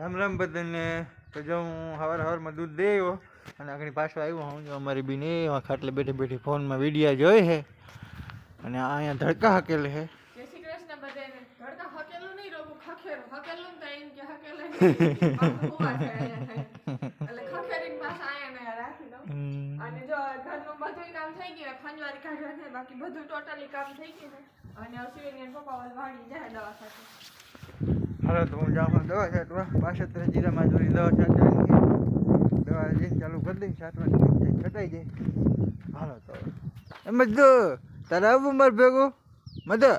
રામ રામ બધાને. તો જો હું હવાર દૂધ દે આવ્યો અને આગળ પાછો આવ્યો હું. જો અમારી બીને ખાટલે બેઠી બેઠી ફોનમાં વિડીયા જોઈ છે અને અહીંયા ધડકા હકેલે છે. જય શ્રી કૃષ્ણ બધાને. ધડકા હકેલું નહીં રોગું ખખેરું હકેલું તો એમ કે હકેલે એટલે ખખેરીને પાછા આયા રાખી દઉં. અને જો ઘરનું બધું કામ થઈ ગયું, ખંજવારી કાઢવા છે, બાકી બધું ટોટલી કામ થઈ ગયું. અને અશ્વિની પપ્પા વાળી જાય દવા સાથે. હાલો તો હું જાઉં દવા છાંટવા. 65 જીરા માજુરી દવા છાંટવાની. દવા જઈને ચાલુ કરી દઈ છાંટવાની, છટાઈ જાય. હાલો તો એમ જ દો તારે આવું મારે ભેગું મધ.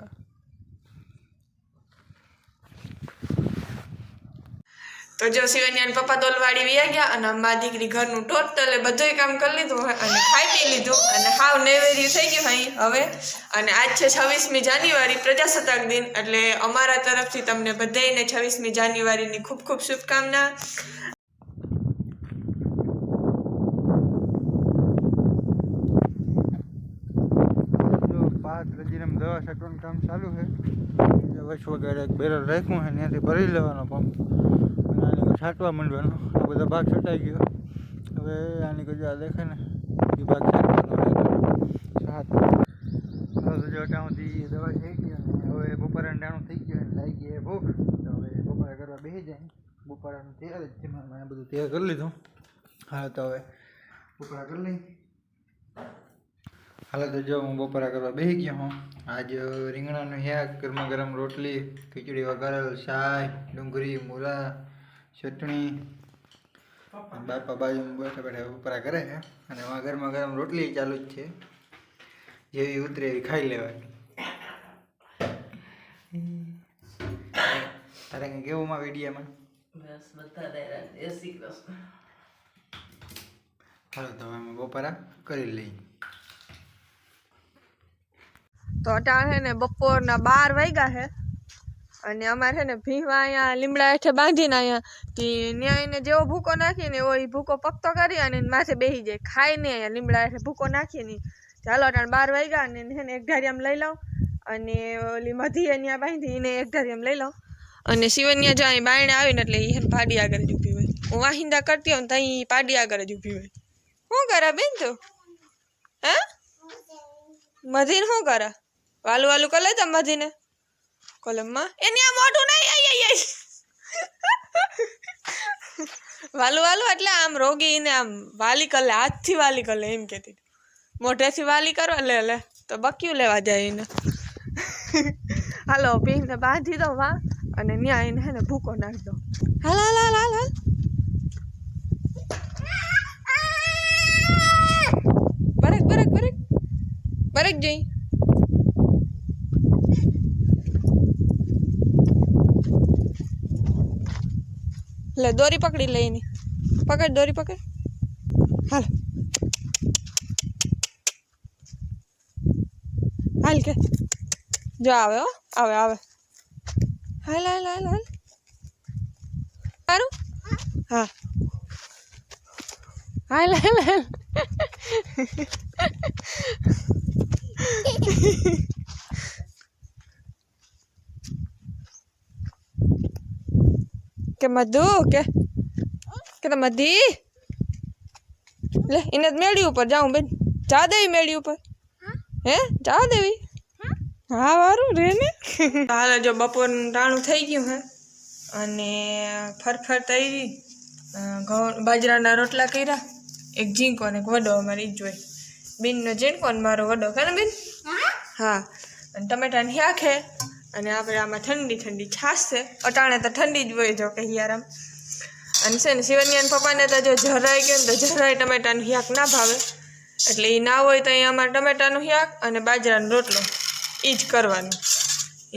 તો જો શિવન્યાન પપ્પા તોલવાડી વ્યા ગયા અને અમારા દીકરી ઘરનું ટોટલ બધું કામ કરી લીધું અને ખાઈ પી લીધું અને હાવ નેવેર્યું થઈ ગયું અહીં હવે. અને આજ છે 26મી જાન્યુઆરી, પ્રજાસત્તાક દિન. એટલે અમારા તરફથી તમને બધાને 26મી જાન્યુઆરીની ખૂબ ખૂબ શુભકામના. જો 5 રજીરામ દવા છાંટવાનું કામ ચાલુ છે. વચ વગેરે એક બેરલ રાખ્યું છે, ત્યાંથી ભરી લેવાનો પંપ અને આની છાંટવા માંડવાનો. આ બધા ભાગ છટાઈ ગયો. હવે આની કોઈ આ દેખે ને એ ભાગ છાંટવાનો. જો સુધી દવા થઈ ગઈ અને હવે બપોરાનું ટાણું થઈ ગયું, લાગી ગઈ ભૂખ. તો હવે બપોરા કરવા બેસી જાય. બપોરાનું તૈયાર જ છે, મેં બધું તૈયાર કરી લીધું. હા તો હવે બપોરા કરી લઈ. હાલ તો જો હું બપોરા કરવા બેસી ગયો હું. આજ રીંગણાનું શાક, ગરમા ગરમ રોટલી, ખીચડી વઘારેલ, શાક, ડુંગળી, મૂળા, ચટણી. બાપા બાજુ બેઠા બેઠા બપોરા કરે છે અને એમાં ગરમા ગરમ રોટલી ચાલુ જ છે. જેવી ઉતરે એવી ખાઈ લેવાની. તારે કંઈ કેવું માં વિડીયામાં? બસ બધા દેશી કૃષ્ણ. હાલો તો અમે બપોરા કરી લઈએ. તો અટાણ છે ને બપોરના 12 વાગ્યા છે અને અમારે છે ને ભીવા અહીંયા લીમડા હેઠે બાંધીને અહીંયા ત્યાં એને જેવો ભૂકો નાખીને એવો એ ભૂકો પકતો કરી અને માથે બેસી જાય. ખાય નહીં અહીંયા લીમડા હેઠે ભૂકો નાખીએ નહીં. ચાલો અટાણ 12 વાગ્યા અને એને એક ધારિયામાં લઈ લઉં અને ઓલી મધી ત્યાં બાંધી એને એક ધારિયામાં લઈ લઉં. અને શિવન્યા જો અહીં બાયણે આવીને એટલે એ પાડી આગળ જ ઊભી હોય. હું વાહિંદા કરતી હોઉં ને ત્યાં પાડી આગળ જ ઊભી હોય. શું કરે બેન તું? હે મધીને શું કરે? વાલું વાલું કરી લેતા મધીને કોલમમાં. એની આ મોઢું નહીં વાલું વાલું એટલે આમ રોગીને આમ વાલી કરે, હાથથી વાલી કરે એમ કહેતી. મોઢેથી વાલી કરવા લે તો બક્યું લેવા જાય એને. હાલો ભીને બાંધી દો વા અને ન્યા એને હે ને ભૂકો નાખી દો. હાલ હાલ હાલ હાલ હાલ બરેક બરેક બરેક બરેક જઈ. લે દોરી પકડી લઈને પકડ, દોરી પકડ. હાલ હાલ કે જો આવે હો, આવે આવે. હાલ હાલ હાલ હાલ સારું. હા હાલ હાલ હાલ. કે મધુ કે મધી લે એને મેળી ઉપર જાઉં બેન. જા દેવી મેળી ઉપર. હે જા દેવી? હા વારું રે ને. હાલ જો બપોરનું ટાણું થઈ ગયું હે અને ફરફર તૈરી ઘઉં બાજરાના રોટલા કર્યા. એક ઝીંકો અને એક વડો અમારે ઈ જ હોય. બેનનો ઝીંકો ને મારો વડો ખરે બેન? હા. અને ટમેટાની શાક હે અને આપણે આમાં ઠંડી ઠંડી છાશ છે. અટાણે તો ઠંડી જ હોય જો કે હિયારામ. અને છે ને શિવન્યાન પપ્પાને તો જો જરાય ગયો ને તો જરાય ટમેટાનું શાક ના ભાવે. એટલે એ ના હોય તો અહીંયા અમારે ટમેટાનું શાક અને બાજરાનો રોટલો એ જ કરવાનું.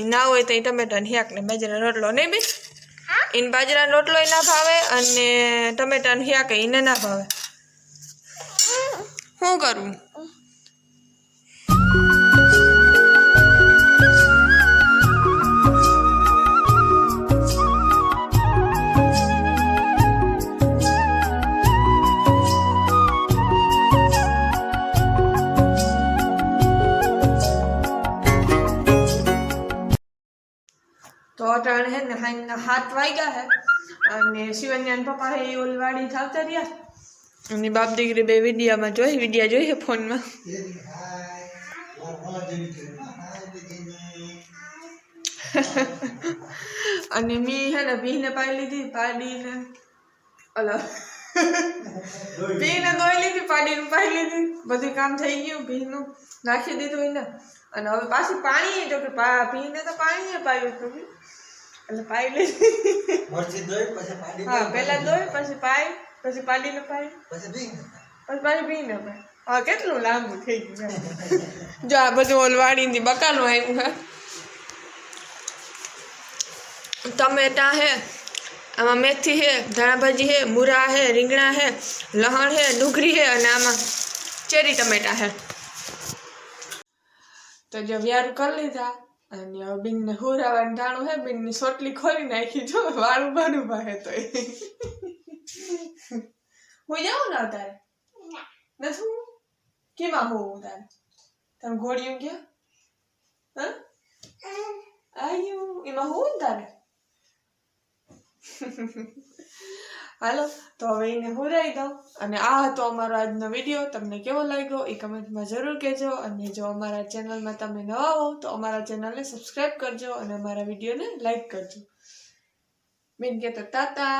એ ના હોય તો એ ટમેટાનું શાક ને બાજરાનો રોટલો નહીં બેન? એને બાજરાનો રોટલો ના ભાવે અને ટમેટાનું શાક એને ના ભાવે. શું કરવું? તો અટાણે હે ને 7 વાગ્યા હે અને શિવન્યાન પપ્પા એ ઓલી વાડી થાવતા રહ્યા અને બાપ દીકરી બે વિડીયો જોઈ છે ફોનમાં. અને મી હે ને ભીને પાઈ લીધી પાડીને અલા ભીને ધોઈ લીધી પાડીને પાઈ લીધી બધું કામ થઈ ગયું ભીનું નાખી દીધું એને અને હવે પાછું પાણી જો કે ભીને તો પાણી પાયું હતું એટલે પાઈ લીધી હા પેલા ધોઈ પછી પાઈ પછી પાડીને પાઈ પછી પાછી ભીને પાઈ હા કેટલું લાંબુ થઈ ગયું જો આ બધું ઓલવાડીની બકાનું આવ્યું હે टमेटा है आमा मेथी है धाणा भाजी है मूरा है રીંગણા है लहण है डूंगरी है અને આમાં ચેરી ટમેટા है તો જો વ્યારું કરી લીધા અને હવે બીનને હુરાવાનું ટાણું હે બીનની સોટલી ખોલી નાખી જો વાળું બારું બાહે તો હું જાઉં ને તારે નથી કેમાં હોવું તારે તમે ઘોડિયું ગયા હા આયું એમાં હોવું ને તારે હાલો તો હવે એને હુરાઈ દઉં અને આ હતો અમારો આજનો વિડીયો તમને કેવો લાગ્યો એ કમેન્ટમાં જરૂર કહેજો અને જો અમારા ચેનલમાં તમે નવા હો તો અમારા ચેનલને સબસ્ક્રાઈબ કરજો અને અમારા વિડીયોને લાઈક કરજો બેન કહેતો તાતા